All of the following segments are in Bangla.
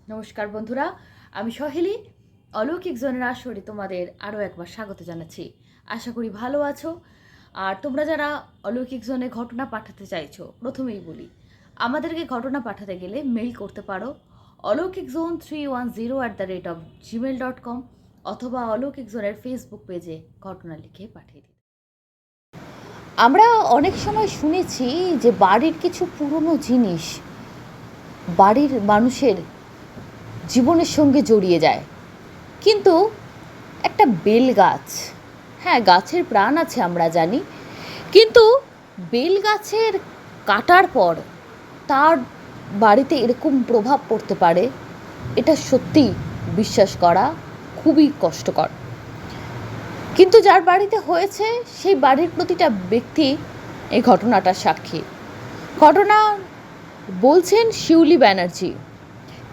নমস্কার বন্ধুরা, আমি সহেলি অলৌকিক জোনের আসরে তোমাদের আরও একবার স্বাগত জানাচ্ছি। আশা করি ভালো আছো। আর তোমরা যারা অলৌকিক জোনে ঘটনা পাঠাতে চাইছো, প্রথমেই বলি আমাদেরকে ঘটনা পাঠাতে গেলে মেইল করতে পারো alaukikzone310@gmail.com অথবা অলৌকিক জোনের ফেসবুক পেজে ঘটনা লিখে পাঠিয়ে দিতে। আমরা অনেক সময় শুনেছি যে বাড়ির কিছু পুরনো জিনিস বাড়ির মানুষের জীবনের সঙ্গে জড়িয়ে যায়, কিন্তু একটা বেল গাছ, হ্যাঁ গাছের প্রাণ আছে আমরা জানি, কিন্তু বেল গাছের কাটার পর তার বাড়িতে এরকম প্রভাব পড়তে পারে, এটা সত্যি বিশ্বাস করা খুবই কষ্টকর। কিন্তু যার বাড়িতে হয়েছে সেই বাড়ির প্রতিটা ব্যক্তি এই ঘটনাটার সাক্ষী। ঘটনা বলছেন শিউলি ব্যানার্জি।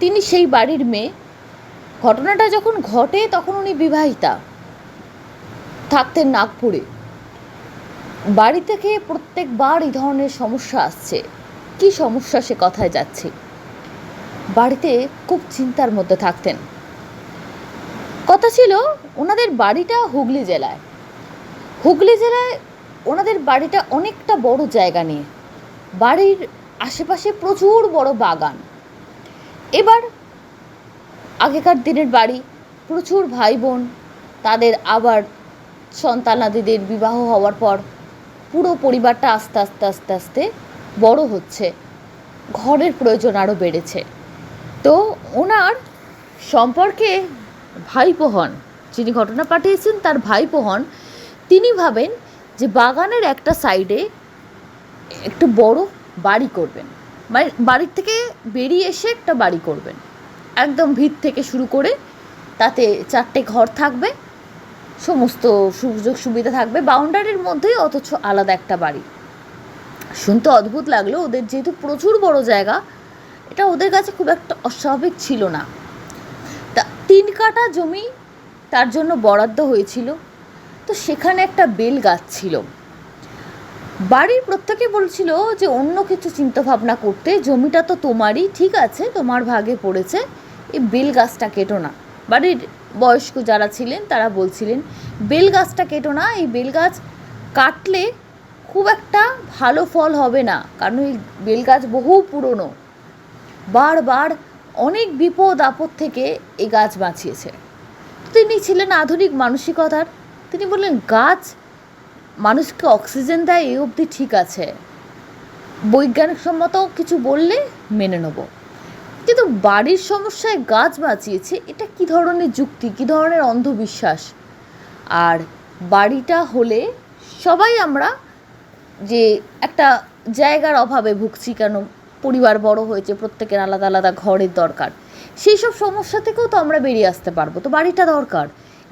তিনি সেই বাড়ির মেয়ে। ঘটনাটা যখন ঘটে তখন উনি বিবাহিতা, থাকতেন নাগপুরে। বাড়ি থেকে প্রত্যেকবার এই ধরনের সমস্যা আসছে। কি সমস্যা সে কথায় যাচ্ছে। বাড়িতে খুব চিন্তার মধ্যে থাকতেন। কথা ছিল ওনাদের বাড়িটা হুগলি জেলায়। ওনাদের বাড়িটা অনেকটা বড় জায়গা নিয়ে, বাড়ির আশেপাশে প্রচুর বড় বাগান। এবার আগেকার দিনের বাড়ি, প্রচুর ভাই বোন, তাদের আবার সন্তানাদিদের বিবাহ হওয়ার পর পুরো পরিবারটা আস্তে আস্তে আস্তে আস্তে বড় হচ্ছে, ঘরের প্রয়োজন আরও বেড়েছে। তো ওনার সম্পর্কে ভাইপো হন, যিনি ঘটনা পাঠিয়েছেন তার ভাইপো হন, তিনি ভাবেন যে বাগানের একটা সাইডে একটু বড় বাড়ি করবেন, মানে বাড়ির থেকে বেরিয়ে এসে একটা বাড়ি করবেন, একদম ভিত থেকে শুরু করে তাতে 4টে ঘর থাকবে, সমস্ত সুযোগ সুবিধা থাকবে বাউন্ডারির মধ্যেই, অথচ আলাদা একটা বাড়ি। শুনতে অদ্ভুত লাগলো, ওদের যেহেতু প্রচুর বড় জায়গা, এটা ওদের কাছে খুব একটা অস্বাভাবিক ছিল না। তা 3 কাঠা জমি তার জন্য বরাদ্দ হয়েছিল। তো সেখানে একটা বেল গাছ ছিল। বাড়ির প্রত্যেকে বলছিল যে অন্য কিছু চিন্তাভাবনা করতে, জমিটা তো তোমারই, ঠিক আছে তোমার ভাগে পড়েছে, এই বেল গাছটা কেটো না। বাড়ির বয়স্ক যারা ছিলেন তারা বলছিলেন বেল গাছটা কেটো না, এই বেল গাছ কাটলে খুব একটা ভালো ফল হবে না, কারণ এই বেল গাছ বহু পুরনো, বারবার অনেক বিপদ আপদ থেকে এই গাছ বাঁচিয়েছে। তিনি ছিলেন আধুনিক মানসিকতার। তিনি বললেন গাছ মানুষকে অক্সিজেন দেয় এই অবধি ঠিক আছে, বৈজ্ঞানিকসম্মত কিছু বললে মেনে নেব, কিন্তু বাড়ির সমস্যায় গাছ বাঁচিয়েছে, এটা কী ধরনের যুক্তি, কী ধরনের অন্ধবিশ্বাস। আর বাড়িটা হলে সবাই আমরা যে একটা জায়গার অভাবে ভুগছি, কেন পরিবার বড় হয়েছে, প্রত্যেকের আলাদা আলাদা ঘরের দরকার, সেই সব সমস্যা থেকেও তো আমরা বেরিয়ে আসতে পারবো, তো বাড়িটা দরকার।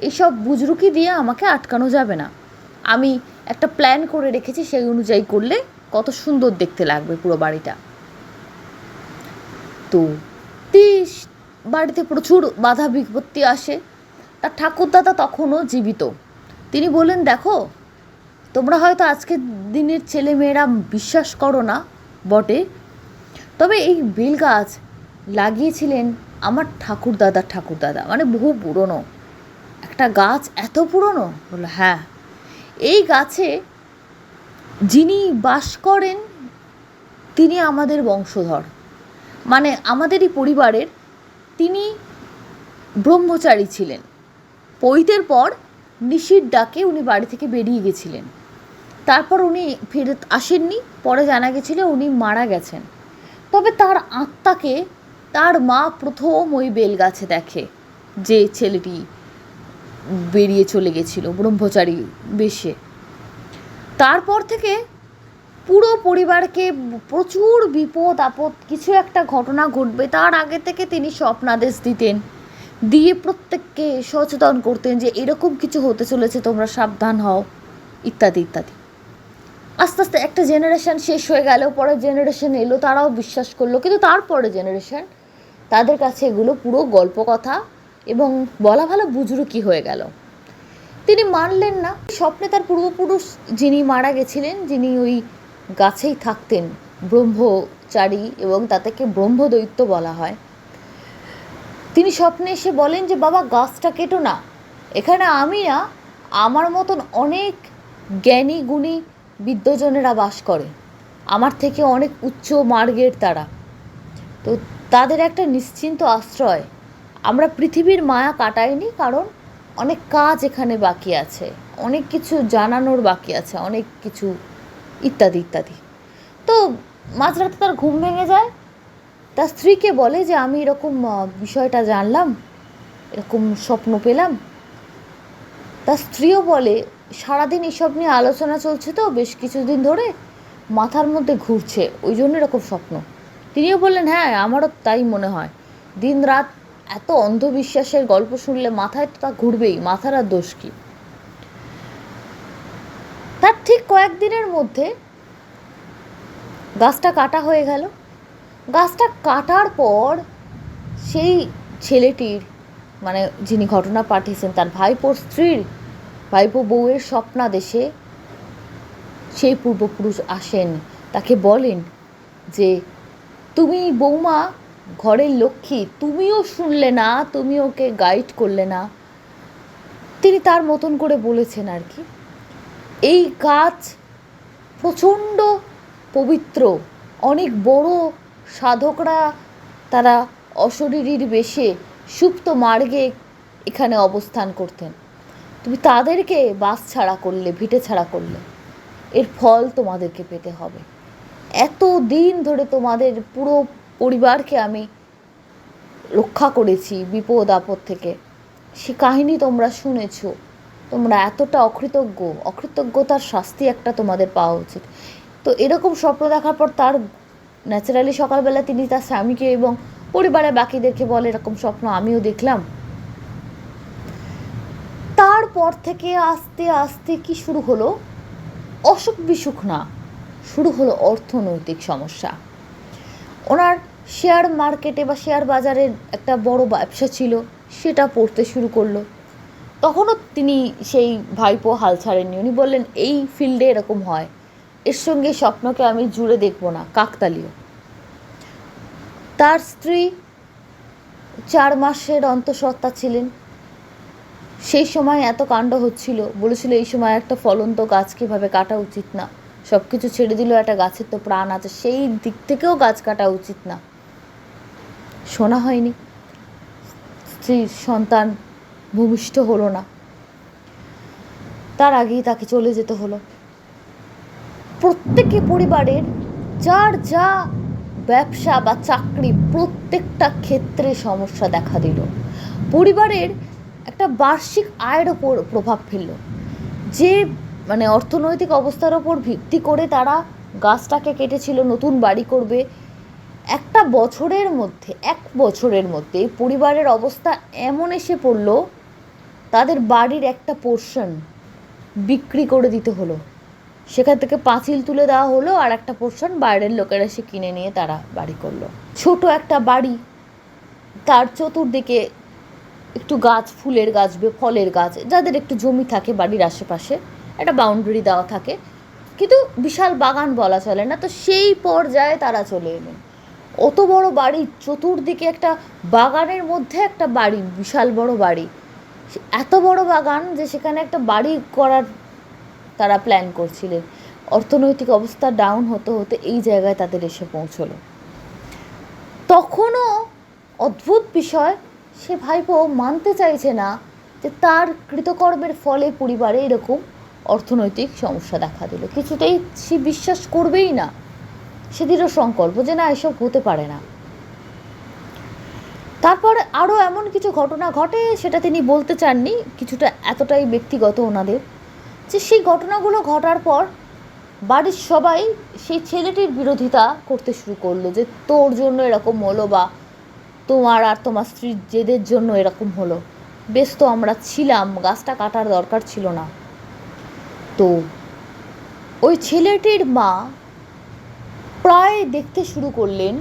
এইসব বুজরুকি দিয়ে আমাকে আটকানো যাবে না। আমি একটা প্ল্যান করে রেখেছি, সেই অনুযায়ী করলে কত সুন্দর দেখতে লাগবে পুরো বাড়িটা। তো বাড়িতে প্রচুর বাধা বিপত্তি আসে। তার ঠাকুরদাদা তখনও জীবিত। তিনি বললেন, দেখো তোমরা হয়তো আজকের দিনের ছেলে মেয়েরা বিশ্বাস করো না বটে, তবে এই বেল গাছ লাগিয়েছিলেন আমার ঠাকুরদাদা, মানে বহু পুরনো একটা গাছ। এত পুরনো? বললো হ্যাঁ। এই গাছে যিনি বাস করেন তিনি আমাদের বংশধর, মানে আমাদেরই পরিবারের। তিনি ব্রহ্মচারী ছিলেন। পৈতের পর নিশির ডাকে উনি বাড়ি থেকে বেরিয়ে গেছিলেন, তারপর উনি ফেরত আসেননি। পরে জানা গেছিল উনি মারা গেছেন। তবে তার আত্মাকে তার মা প্রথম ওই বেলগাছে দেখে, যে ছেলেটি বেরিয়ে চলে গেছিল ব্রহ্মচারী বেশে। তারপর থেকে পুরো পরিবারকে প্রচুর বিপদ আপদ, কিছু একটা ঘটনা ঘটবে তার আগে থেকে তিনি স্বপ্নাদেশ দিতেন, দিয়ে প্রত্যেককে সচেতন করতেন যে এরকম কিছু হতে চলেছে, তোমরা সাবধান হও, ইত্যাদি ইত্যাদি। আস্তে আস্তে একটা জেনারেশান শেষ হয়ে গেল, পরের জেনারেশন এলো, তারাও বিশ্বাস করলো, কিন্তু তারপরে জেনারেশান, তাদের কাছে এগুলো পুরো গল্প কথা এবং বলা ভালো বুজরুকি হয়ে গেল। তিনি মানলেন না। স্বপ্নে তার পূর্বপুরুষ যিনি মারা গেছিলেন, যিনি ওই গাছেই থাকতেন, ব্রহ্মচারী, এবং তাদেরকে ব্রহ্মদৈত্য বলা হয়, তিনি স্বপ্নে এসে বলেন যে বাবা গাছটা কেটো না, এখানে আমি না, আমার মতন অনেক জ্ঞানী গুণী বিদ্বজনেরা বাস করে, আমার থেকে অনেক উচ্চ মার্গের তারা, তো তাদের একটা নিশ্চিন্ত আশ্রয়। আমরা পৃথিবীর মায়া কাটাইনি, কারণ অনেক কাজ এখানে বাকি আছে, অনেক কিছু জানানোর বাকি আছে, অনেক কিছু ইত্যাদি ইত্যাদি। তো মাঝরাতে তার ঘুম ভেঙে যায়, তার স্ত্রীকে বলে যে আমি এরকম বিষয়টা জানলাম, এরকম স্বপ্ন পেলাম। তার স্ত্রীও বলে সারাদিন এসব নিয়ে আলোচনা চলছে, তো বেশ কিছুদিন ধরে মাথার মধ্যে ঘুরছে, ওই জন্য এরকম স্বপ্ন। তিনিও বললেন হ্যাঁ, আমারও তাই মনে হয়, দিন রাত এত অন্ধবিশ্বাসের গল্প শুনলে মাথায় তো তা ঘুরবেই, মাথার আর দোষ কী। তার ঠিক কয়েকদিনের মধ্যে গাছটা কাটা হয়ে গেল। গাছটা কাটার পর সেই ছেলেটির, মানে যিনি ঘটনা পাঠিয়েছেন তার ভাইপোর স্ত্রীর, ভাইপো বউয়ের স্বপ্নাদেশে সেই পূর্বপুরুষ আসেন, তাকে বলেন যে তুমি বৌমা ঘরের লক্ষ্মী, তুমিও শুনলে না, তুমি ওকে গাইড করলে না। তিনি তার মতন করে বলেছেন আর কি। এই গাছ প্রচণ্ড পবিত্র, অনেক বড় সাধকরা তারা অশরীরীর বেশে সুপ্ত মার্গে এখানে অবস্থান করতেন, তুমি তাদেরকে বাস ছাড়া করলে, ভিটে ছাড়া করলে, এর ফল তোমাদেরকে পেতে হবে। এত দিন ধরে তোমাদের পুরো পরিবারকে আমি রক্ষা করেছি বিপদ আপদ থেকে, সে কাহিনী তোমরা শুনেছ, তোমরা এতটা অকৃতজ্ঞ, অকৃতজ্ঞতার শাস্তি একটা তোমাদের পাওয়া উচিত। তো এরকম স্বপ্ন দেখার পর তার ন্যাচারালি সকালবেলা তিনি তার স্বামীকে এবং পরিবারের বাকিদেরকে বলে এরকম স্বপ্ন আমিও দেখলাম। তারপর থেকে আস্তে আস্তে কি শুরু হলো, অসুখ বিসুখ না, শুরু হলো অর্থনৈতিক সমস্যা। ওনার শেয়ার মার্কেটে বা শেয়ার বাজারের একটা বড় ব্যবসা ছিল, সেটা পড়তে শুরু করলো। তখনও তিনি সেই ভাইপো হাল ছাড়েননি, উনি বললেন এই ফিল্ডে এরকম হয়, এর সঙ্গে স্বপ্নকে আমি জুড়ে দেখব না, কাকতালীয়। তার স্ত্রী 4 মাসের অন্তঃসত্ত্বা ছিলেন, সেই সময় এত কাণ্ড হচ্ছিল, বলেছিল এই সময় একটা ফলন্ত গাছ কীভাবে কাটা উচিত না, সব কিছু ছেড়ে দিল, একটা গাছের তো প্রাণ আছে, সেই দিক থেকেও গাছ কাটা উচিত না। শোনা হয়নি, স্ত্রীর সন্তান ভূমিষ্ঠ হলো না, তার আগেই তাকে চলে যেতে হলো। প্রত্যেকে পরিবারের যার যা ব্যবসা বা চাকরি, প্রত্যেকটা ক্ষেত্রে সমস্যা দেখা দিল। পরিবারের একটা বার্ষিক আয়ের ওপর প্রভাব ফেলল, যে মানে অর্থনৈতিক অবস্থার ওপর ভিত্তি করে তারা গাছটাকে কেটেছিল, নতুন বাড়ি করবে। একটা বছরের মধ্যে, 1 বছরের মধ্যে পরিবারের অবস্থা এমন এসে পড়ল, তাদের বাড়ির একটা পোর্শন বিক্রি করে দিতে হলো, সেখান থেকে পাঁচিল তুলে দেওয়া হলো, আর একটা পোর্শন বাইরের লোকেরা সে কিনে নিয়ে তারা বাড়ি করলো। ছোট একটা বাড়ি, তার চতুর্দিকে একটু গাছ, ফুলের গাছ, ফলের গাছ, যাদের একটু জমি থাকে বাড়ির আশেপাশে একটা বাউন্ডারি দেওয়া থাকে, কিন্তু বিশাল বাগান বলা চলে না, তো সেই পর্যায়ে তারা চলে এলেন। অত বড় বাড়ি, চতুর্দিকে একটা বাগানের মধ্যে একটা বাড়ি, বিশাল বড় বাড়ি, এত বড় বাগান যে সেখানে একটা বাড়ি করার তারা প্ল্যান করছিলেন। অর্থনৈতিক অবস্থা ডাউন হতে হতে এই জায়গায় তাদের এসে পৌঁছলো। তখনও অদ্ভুত বিষয়, সে ভাইপো মানতে চাইছে না যে তার কৃতকর্মের ফলে পরিবারে এরকম অর্থনৈতিক সমস্যা দেখা দিল, কিছুতেই সে বিশ্বাস করবেই না। সে দৃঢ় সংকল্প যে না, এসব হতে পারে না। তারপর আরও এমন কিছু ঘটনা ঘটে, সেটা তিনি বলতে চাননি, কিছুটা এতটাই ব্যক্তিগত ওনাদের, যে সেই ঘটনাগুলো ঘটার পর বাড়ির সবাই সেই ছেলেটির বিরোধিতা করতে শুরু করলো, যে তোর জন্য এরকম হলো, বা তোমার আর তোমার স্ত্রীর জেদের জন্য এরকম হলো, বেশ তো আমরা ছিলাম, গাছটা কাটার দরকার ছিল না। তো ওই ছেলেটির মা প্রায় দেখতে শুরু করলেন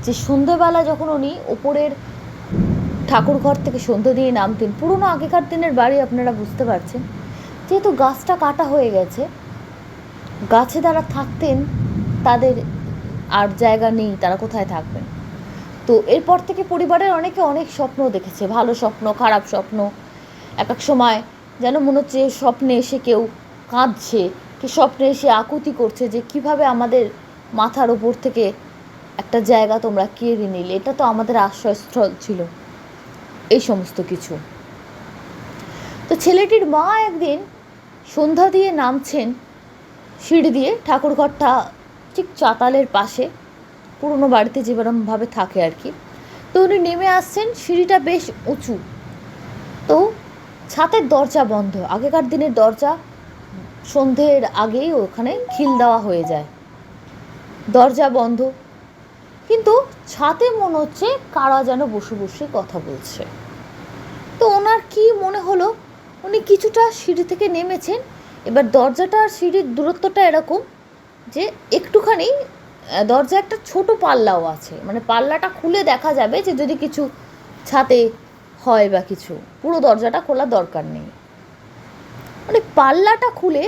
যে সন্ধ্যেবেলা যখন উনি ওপরের ঠাকুর ঘর থেকে সন্ধ্যে দিয়ে নামতেন, পুরনো আগেকার দিনের বাড়ি, আপনারা বুঝতে পারছেন, যেহেতু গাছটা কাটা হয়ে গেছে, গাছে তারা থাকতেন, তাদের আর জায়গা নেই, তারা কোথায় থাকবেন। তো এরপর থেকে পরিবারের অনেকে অনেক স্বপ্ন দেখেছে, ভালো স্বপ্ন, খারাপ স্বপ্ন। এক এক সময় যেন মনে হচ্ছে স্বপ্নে এসে কেউ কাঁদছে, কি স্বপ্নে এসে আকুতি করছে যে কিভাবে আমাদের মাথার ওপর থেকে একটা জায়গা তোমরা কেড়ে নিলে, এটা তো আমাদের আশ্রয়স্থল ছিল, এই সমস্ত কিছু। তো ছেলেটির মা একদিন সন্ধ্যা দিয়ে নামছেন সিঁড়ি দিয়ে, ঠাকুরঘরটা ঠিক চাতালের পাশে, পুরনো বাড়িতে যেরকমভাবে থাকে আর কি। তো উনি নেমে আসছেন, সিঁড়িটা বেশ উঁচু, তো ছাতের দরজা বন্ধ। আগেকার দিনের দরজা সন্ধ্যের আগেই ওখানে খিল দেওয়া হয়ে যায়, দরজা বন্ধ, কিন্তু ছাতে মনে হচ্ছে কারা যেন বসে বসে কথা বলছে। তো ওনার কি মনে হলো, উনি কিছুটা সিঁড়ি থেকে নেমেছেন। এবার দরজাটা আর সিঁড়ির দূরত্বটা এরকম যে একটুখানি দরজা একটা ছোট পাল্লাও আছে, মানে পাল্লাটা খুলে দেখা যাবে যে যদি কিছু ছাতে হয় বা কিছু, পুরো দরজাটা খোলার দরকার নেই। মানে পাল্লাটা খুলে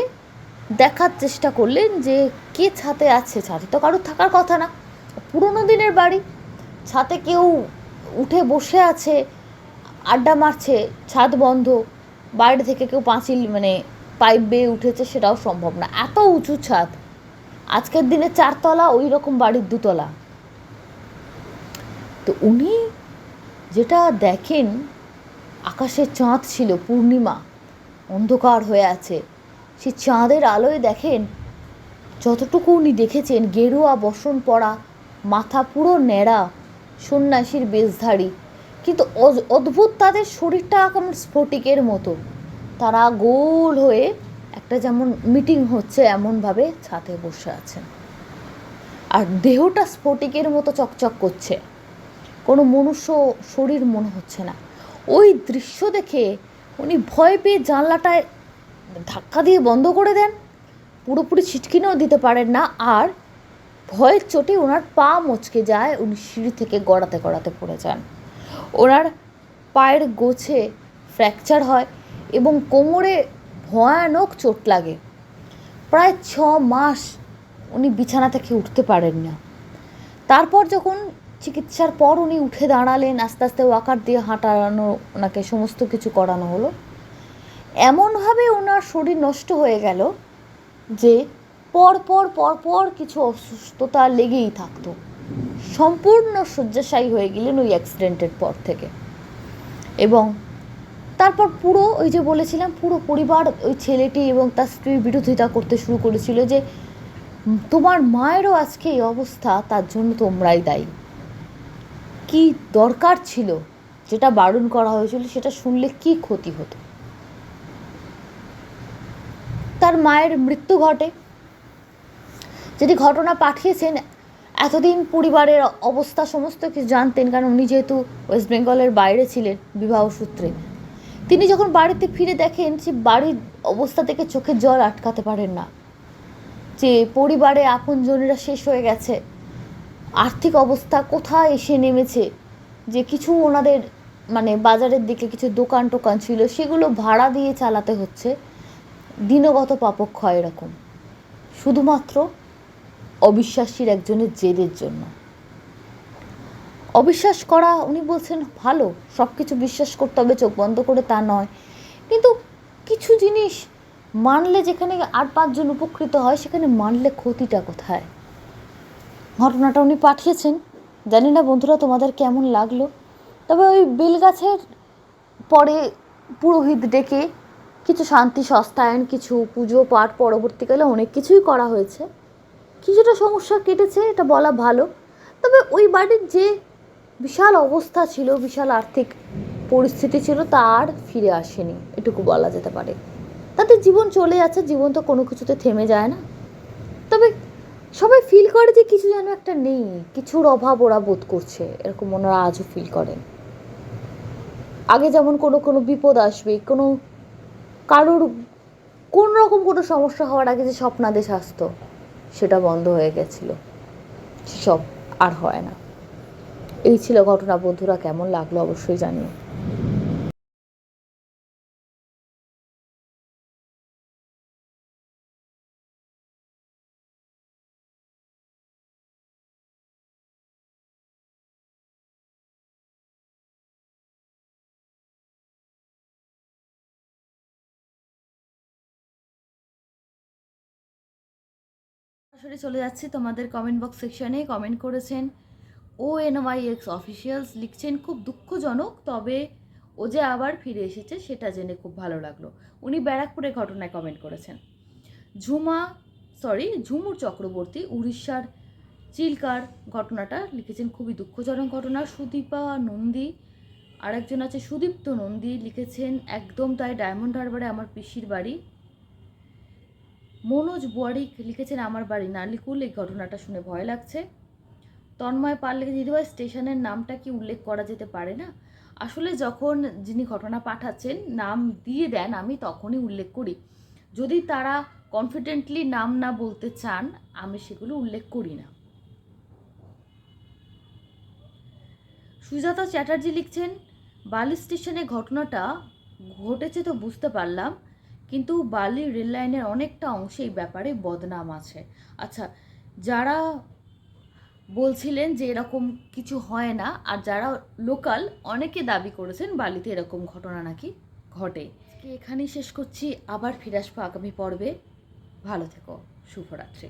দেখার চেষ্টা করলেন যে কে ছাতে আছে। ছাতে তো কারোর থাকার কথা না, পুরোনো দিনের বাড়ি, ছাতে কেউ উঠে বসে আছে, আড্ডা মারছে, ছাদ বন্ধ, বাইরে থেকে কেউ পাঁচিল মানে পাইপ বেয়ে উঠেছে সেটাও সম্ভব না, এত উঁচু ছাদ। আজকের দিনে 4 তলা, ওই রকম বাড়ির 2 তলা। তো উনি যেটা দেখেন, আকাশের চাঁদ ছিল, পূর্ণিমা, অন্ধকার হয়ে আছে, সেই চাঁদের আলোয় দেখেন, যতটুকু উনি দেখেছেন, গেরুয়া বসন পরা, মাথা পুরো ন্যাড়া, সন্ন্যাসীর বেশধারী, কিন্তু অদ্ভুত তাদের শরীরটা কেমন স্ফটিকের মতো। তারা গোল হয়ে একটা যেমন মিটিং হচ্ছে এমনভাবে ছাদে বসে আছেন, আর দেহটা স্ফটিকের মতো চকচক করছে, কোনো মনুষ্য শরীর মনে হচ্ছে না। ওই দৃশ্য দেখে উনি ভয় পেয়ে জানলাটায় ধাক্কা দিয়ে বন্ধ করে দেন, পুরোপুরি ছিটকিনেও দিতে পারেন না, আর ভয়ের চোটে ওনার পা মচকে যায়, উনি সিঁড়ি থেকে গড়াতে গড়াতে পড়ে যান। ওনার পায়ের গোছে ফ্র্যাকচার হয় এবং কোমরে ভয়ানক চোট লাগে। প্রায় 6 মাস উনি বিছানা থেকে উঠতে পারেন না। তারপর যখন চিকিৎসার পর উনি উঠে দাঁড়ালেন, আস্তে আস্তে ওয়াকার দিয়ে হাঁটানো, ওনাকে সমস্ত কিছু করানো হলো, এমনভাবে ওনার শরীর নষ্ট হয়ে গেল যে পর পর কিছু অসুস্থতা লেগেই থাকতো। সম্পূর্ণ শয্যাশায়ী হয়ে গেলেন ওই অ্যাক্সিডেন্টের পর থেকে। এবং তারপর পুরো ওই যে বলেছিলাম, পুরো পরিবার ওই ছেলেটি এবং তার স্ত্রীর বিরোধিতা করতে শুরু করেছিল যে তোমার মায়েরও আজকে এই অবস্থা, তার জন্য তোমরাই দায়ী। কি দরকার ছিল, যেটা বারণ করা হয়েছিল সেটা শুনলে কি ক্ষতি হতো। তার মায়ের মৃত্যু ঘটে, যেটি ঘটনা পাঠিয়েছেন। এতদিন পরিবারের অবস্থা সমস্ত কিছু জানতেন, কারণ উনি যেহেতু ওয়েস্ট বেঙ্গলের বাইরে ছিলেন বিবাহ সূত্রে। তিনি যখন বাড়িতে ফিরে দেখেন, সে বাড়ির অবস্থা থেকে চোখের জল আটকাতে পারেন না, যে পরিবারে আপনজনেরা শেষ হয়ে গেছে, আর্থিক অবস্থা কোথায় এসে নেমেছে, যে কিছু ওনাদের মানে বাজারের দিকে কিছু দোকান টোকান ছিল, সেগুলো ভাড়া দিয়ে চালাতে হচ্ছে, দিনগত পাপক্ষয় এরকম, শুধুমাত্র অবিশ্বাসীর একজনের জেদের জন্য। অবিশ্বাস করা, উনি বলছেন ভালো, সব কিছু বিশ্বাস করতে হবে চোখ বন্ধ করে, তা নয়, কিন্তু কিছু জিনিস মানলে যেখানে 8-5 জন উপকৃত হয়, সেখানে মানলে ক্ষতিটা কোথায়। ঘটনাটা উনি পাঠিয়েছেন। জানি না বন্ধুরা তোমাদের কেমন লাগলো। তবে ওই বেলগাছের পরে পুরোহিত ডেকে কিছু শান্তি সস্তায়ন, কিছু পুজো পাঠ, পরবর্তীকালে অনেক কিছুই করা হয়েছে, কিছুটা সমস্যা কেটেছে, এটা বলা ভালো। তবে ওই বাড়ির যে বিশাল অবস্থা ছিল, বিশাল আর্থিক পরিস্থিতি ছিল, তা আর ফিরে আসেনি, এটুকু বলা যেতে পারে। তাদের জীবন চলে যাচ্ছে, জীবন তো কোনো কিছুতে থেমে যায় না। তবে সবাই ফিল করে যে কিছু যেন একটা নেই, কিছুর অভাব ওরা বোধ করছে, এরকম ওনারা আজও ফিল করেন। আগে যেমন কোনো বিপদ আসবে, কারোর কোনো রকম কোনো সমস্যা হওয়ার আগে যে স্বপ্নাদেশ আসতো, সেটা বন্ধ হয়ে গেছিলো, সেসব আর হয় না। এই ছিল ঘটনা বন্ধুরা, কেমন লাগলো অবশ্যই জানিও। সরাসরি চলে যাচ্ছি তোমাদের কমেন্ট বক্স সেকশনে। কমেন্ট করেছেন ONYX অফিসিয়ালস, লিখছেন খুব দুঃখজনক, তবে ও যে আবার ফিরে এসেছে সেটা জেনে খুব ভালো লাগলো। উনি ব্যারাকপুরের ঘটনায় কমেন্ট করেছেন। ঝুমুর চক্রবর্তী উড়িষ্যার চিল্কার ঘটনাটা লিখেছেন খুবই দুঃখজনক ঘটনা। সুদীপা নন্দী, আরেকজন আছে সুদীপ্ত নন্দী, লিখেছেন একদম তাই, ডায়মন্ড হারবারে আমার পিসির বাড়ি। মনোজ বুয়ারিক লিখেছেন আমার বাড়ি নালিকুল, এই ঘটনাটা শুনে ভয় লাগছে। তন্ময় পাল লিখে দিদিভাই স্টেশনের নামটা কি উল্লেখ করা যেতে পারে না? আসলে যখন যিনি ঘটনা পাঠাচ্ছেন নাম দিয়ে দেন আমি তখনই উল্লেখ করি, যদি তারা কনফিডেন্টলি নাম না বলতে চান আমি সেগুলো উল্লেখ করি না। সুজাতা চ্যাটার্জি লিখছেন বালি স্টেশনে ঘটনাটা ঘটেছে তো বুঝতে পারলাম, কিন্তু বালি রেল লাইনের অনেকটা অংশে এই ব্যাপারে বদনাম আছে। আচ্ছা, যারা বলছিলেন যে এরকম কিছু হয় না আর যারা লোকাল অনেকে দাবি করেছেন বালিতে এরকম ঘটনা নাকি ঘটে। এখানেই শেষ করছি, আবার ফিরে আসবো আগামী পর্বে। ভালো থেকো, শুভরাত্রি।